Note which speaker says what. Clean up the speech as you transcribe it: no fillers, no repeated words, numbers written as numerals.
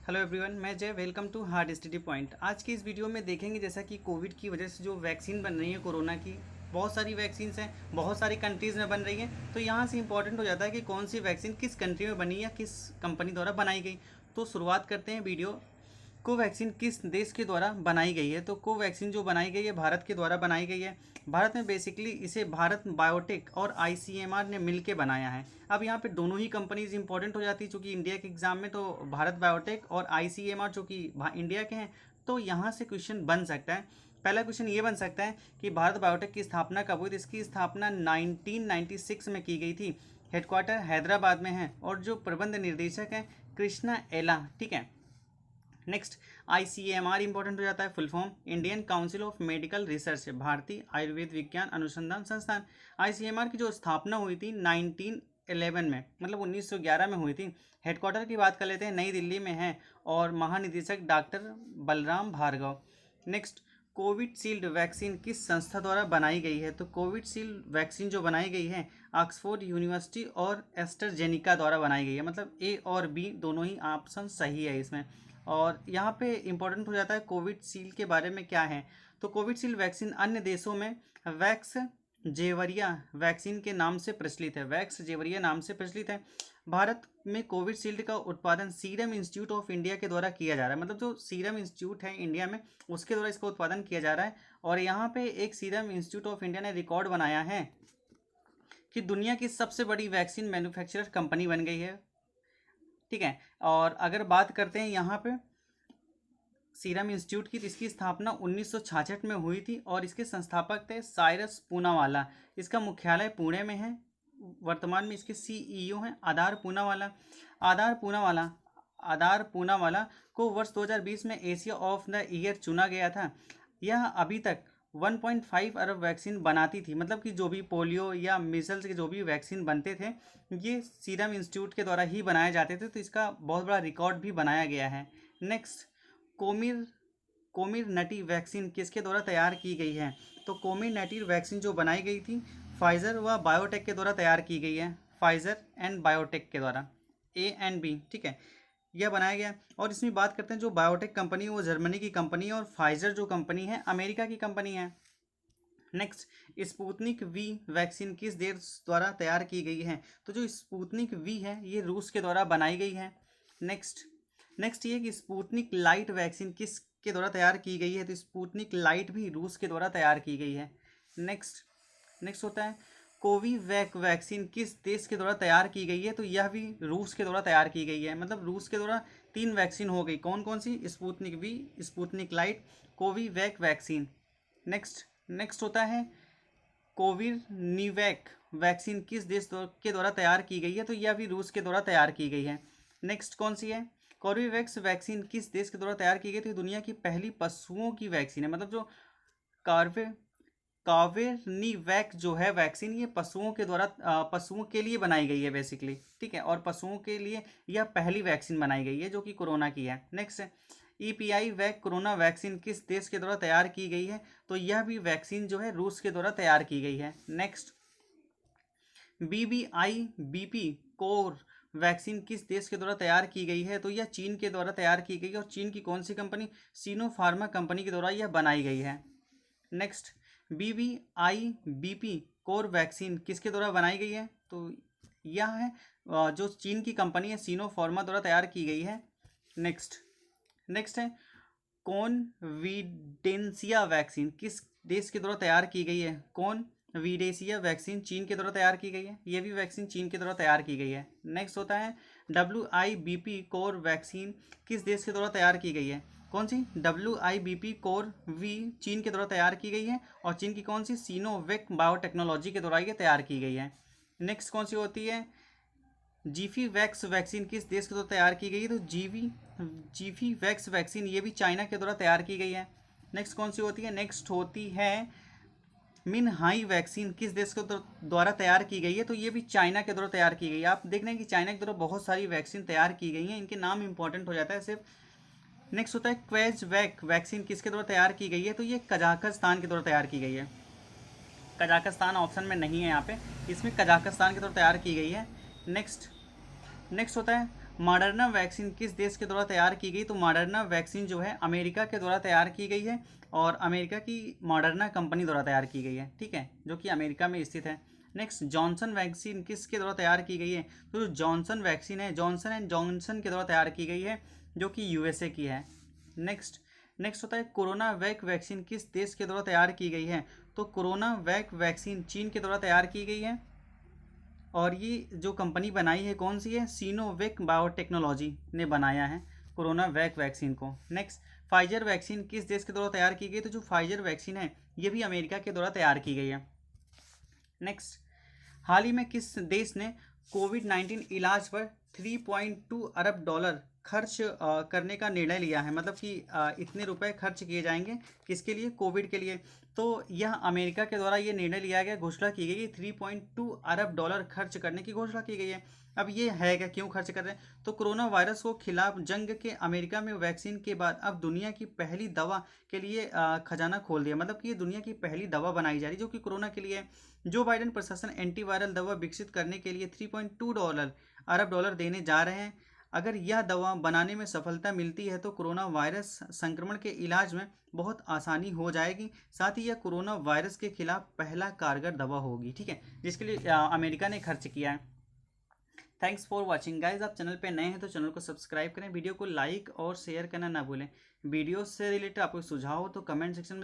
Speaker 1: Hello everyone, मैं Jay. Welcome to hard study point. आज की इस वीडियो में देखेंगे जैसा कि कोविड की वजह से जो वैक्सीन बन रही है कोरोना की, बहुत सारी वैक्सीन्स हैं, बहुत सारी कंट्रीज़ में बन रही हैं। तो यहाँ से इंपॉर्टेंट हो जाता है कि कौन सी वैक्सीन किस कंट्री में बनी या किस कंपनी द्वारा बनाई गई। तो शुरुआत करते हैं वीडियो। कोवैक्सीन किस देश के द्वारा बनाई गई है? तो कोवैक्सीन जो बनाई गई है भारत के द्वारा बनाई गई है। भारत में बेसिकली इसे भारत बायोटेक और आईसीएमआर ने मिलके बनाया है। अब यहाँ पे दोनों ही कंपनीज इंपॉर्टेंट हो जाती है, चूँकि इंडिया के एग्जाम में तो भारत बायोटेक और आईसीएमआर जो कि इंडिया के हैं, तो यहाँ से क्वेश्चन बन सकता है। पहला क्वेश्चन ये बन सकता है कि भारत बायोटेक की स्थापना कब हुई? तो इसकी स्थापना 1996 में की गई थी। हेडक्वार्टर हैदराबाद में है और जो प्रबंध निर्देशक हैं कृष्णा एला। ठीक है। नेक्स्ट, आईसीएमआर इंपॉर्टेंट हो जाता है, full form Indian council of medical research, भारतीय आयुर्वेद विज्ञान अनुसंधान संस्थान। आईसीएमआर की जो स्थापना हुई थी 1911 में, मतलब 1911 में हुई थी। हेडक्वार्टर की बात कर लेते हैं, नई दिल्ली में है और महानिदेशक doctor Balram Bhargava. Next, Covishield vaccine किस संस्था द्वारा बनाई गई है? तो कोविडशील्ड वैक्सीन जो बनाई गई है ऑक्सफोर्ड यूनिवर्सिटी और एस्ट्राजेनिका द्वारा बनाई गई है। मतलब ए और बी दोनों ही ऑप्शन सही है इसमें। और यहाँ पे इंपॉर्टेंट हो जाता है कोविडशील्ड के बारे में क्या है। तो कोविडशील्ड वैक्सीन अन्य देशों में वैक्स जेवरिया वैक्सीन के नाम से प्रचलित है। वैक्स जेवरिया नाम से प्रचलित है। भारत में कोविडशील्ड का उत्पादन सीरम इंस्टीट्यूट ऑफ इंडिया के द्वारा किया जा रहा है। मतलब जो सीरम इंस्टीट्यूट है इंडिया में, उसके द्वारा इसका उत्पादन किया जा रहा है। और यहाँ पे एक सीरम इंस्टीट्यूट ऑफ इंडिया ने रिकॉर्ड बनाया है कि दुनिया की सबसे बड़ी वैक्सीन मैन्युफैक्चरर कंपनी बन गई है। ठीक है। और अगर बात करते हैं यहाँ पे सीरम इंस्टीट्यूट की, तो इसकी स्थापना 1966 में हुई थी और इसके संस्थापक थे साइरस पूनावाला। इसका मुख्यालय पुणे में है। वर्तमान में इसके सीईओ हैं आधार पूनावाला। आधार पूनावाला आधार पूनावाला को वर्ष 2020 में एशिया ऑफ द ईयर चुना गया था। यह अभी तक 1.5 अरब वैक्सीन बनाती थी। मतलब कि जो भी पोलियो या मीजल्स के जो भी वैक्सीन बनते थे, ये सीरम इंस्टीट्यूट के द्वारा ही बनाए जाते थे। तो इसका बहुत बड़ा रिकॉर्ड भी बनाया गया है। नेक्स्ट, कोमिर कोमिरनटी वैक्सीन किसके द्वारा तैयार की गई है? तो कोमिरनटी वैक्सीन जो बनाई गई थी फाइजर व बायोटेक के द्वारा तैयार की गई है। फाइजर एंड बायोटेक के द्वारा, ए एंड बी। ठीक है, यह बनाया गया। और इसमें बात करते हैं, जो बायोटेक कंपनी है वो जर्मनी की कंपनी है और फाइजर जो कंपनी है अमेरिका की कंपनी है। नेक्स्ट, स्पुतनिक वी वैक्सीन किस देश द्वारा तैयार की गई है? तो जो स्पुतनिक वी है ये रूस के द्वारा बनाई गई है। नेक्स्ट नेक्स्ट ये कि स्पुतनिक लाइट वैक्सीन किस के द्वारा तैयार की गई है? तो स्पुतनिक लाइट भी रूस के द्वारा तैयार की गई है। नेक्स्ट नेक्स्ट होता है कोवीवैक वैक्सीन किस देश के द्वारा तैयार की गई है? तो यह भी रूस के द्वारा तैयार की गई है। मतलब रूस के द्वारा 3 वैक्सीन हो गई। कौन कौन सी? Sputnik V, Sputnik light, Covivac vaccine. Next next होता है कोविरनिवैक वैक्सीन किस देश के द्वारा तैयार की गई है? तो यह भी रूस के द्वारा तैयार की गई है। नेक्स्ट कौन सी है? कोर्बेवैक्स वैक्सीन किस देश के द्वारा तैयार की गई? तो दुनिया की पहली पशुओं की वैक्सीन है। मतलब जो कार्बे कावेरनीवैक जो है वैक्सीन, ये पशुओं के द्वारा पशुओं के लिए बनाई गई है बेसिकली। ठीक है, और पशुओं के लिए यह पहली वैक्सीन बनाई गई है जो कि कोरोना की है। नेक्स्ट, ईपीआई वैक कोरोना वैक्सीन किस देश के द्वारा तैयार की गई है? तो यह भी वैक्सीन जो है रूस के द्वारा तैयार की गई है। Next, BBI BP core vaccine किस देश के द्वारा तैयार की गई है? तो यह चीन के द्वारा तैयार की गई है और चीन की कौन सी कंपनी? सिनोफार्मा कंपनी के द्वारा यह बनाई गई है। Next, BBI BP core vaccine किसके द्वारा बनाई गई है? तो यह है जो चीन की कंपनी है सिनोफार्मा द्वारा तैयार की गई है। नेक्स्ट नेक्स्ट है कॉनविडेंसिया वैक्सीन किस देश के द्वारा तैयार की गई है? विडेसिया वैक्सीन चीन के द्वारा तैयार की गई है। ये भी वैक्सीन चीन के द्वारा तैयार की गई है। नेक्स्ट होता है WIBP कोर वैक्सीन किस देश के द्वारा तैयार की गई है? कौन सी? WIBP कोर वी चीन के द्वारा तैयार की गई है और चीन की कौन सी? सीनोवेक बायोटेक्नोलॉजी के द्वारा ये तैयार की गई है। नेक्स्ट कौन सी होती है? जीफी वैक्स वैक्सीन किस देश के द्वारा तैयार की गई है? तो जीफी वैक्स वैक्सीन ये भी चाइना के द्वारा तैयार की गई है। नेक्स्ट कौन सी होती है? नेक्स्ट होती है मिनहाई वैक्सीन किस देश के द्वारा तैयार की गई है? तो ये भी चाइना के द्वारा तैयार की गई है। आप देख रहे हैं कि चाइना के द्वारा बहुत सारी वैक्सीन तैयार की गई हैं, इनके नाम इंपॉर्टेंट हो जाता है सिर्फ। नेक्स्ट होता है क्वेजवैक वैक्सीन किसके द्वारा तैयार की गई है? तो ये कजाकिस्तान के द्वारा तैयार की गई है। कजाकिस्तान ऑप्शन में नहीं है यहाँ पे, इसमें कजाकिस्तान के द्वारा तैयार की गई है। नेक्स्ट नेक्स्ट होता है मॉडर्ना वैक्सीन किस देश के द्वारा तैयार की गई? तो मॉडर्ना वैक्सीन जो है अमेरिका के द्वारा तैयार की गई है और अमेरिका की मॉडर्ना कंपनी द्वारा तैयार की गई है, ठीक है, जो कि अमेरिका में स्थित है। नेक्स्ट, जॉनसन वैक्सीन किसके द्वारा तैयार की गई है? तो जो जॉनसन वैक्सीन है जॉनसन एंड जॉनसन के द्वारा तैयार की गई है, जो कि यूएसए की है। नेक्स्ट होता है कोरोना वैक वैक्सीन किस देश के द्वारा तैयार की गई है? तो कोरोना वैक वैक्सीन चीन के द्वारा तैयार की गई है और ये जो कंपनी बनाई है कौन सी है? सीनोवेक बायोटेक्नोलॉजी ने बनाया है कोरोना वैक वैक्सीन को। नेक्स्ट, फाइजर वैक्सीन किस देश के द्वारा तैयार की गई? तो जो फाइजर वैक्सीन है ये भी अमेरिका के द्वारा तैयार की गई है। नेक्स्ट, हाल ही में किस देश ने कोविड-19 इलाज पर 3.2 अरब डॉलर खर्च करने का निर्णय लिया है? मतलब कि इतने रुपए खर्च किए जाएंगे किसके लिए? कोविड के लिए। तो यह अमेरिका के द्वारा ये निर्णय लिया गया, घोषणा की गई, 3.2 अरब डॉलर खर्च करने की घोषणा की गई है। अब ये है क्या, क्यों खर्च कर रहे हैं? तो कोरोना वायरस को खिलाफ जंग के अमेरिका में वैक्सीन के बाद अब दुनिया की पहली दवा के लिए खजाना खोल दिया। मतलब कि ये दुनिया की पहली दवा बनाई जा रही है जो कि कोरोना के लिए है। जो बाइडेन प्रशासन एंटीवायरल दवा विकसित करने के लिए 3.2 अरब डॉलर देने जा रहे हैं। अगर यह दवा बनाने में सफलता मिलती है तो कोरोना वायरस संक्रमण के इलाज में बहुत आसानी हो जाएगी। साथ ही यह कोरोना वायरस के खिलाफ पहला कारगर दवा होगी, ठीक है, जिसके लिए अमेरिका ने खर्च किया है। Thanks for watching guys. आप चैनल पे नए हैं तो चैनल को सब्सक्राइब करें, वीडियो को लाइक और शेयर करना ना भूलें। वीडियो से रिलेटेड आपको सुझाव हो तो कमेंट सेक्शन में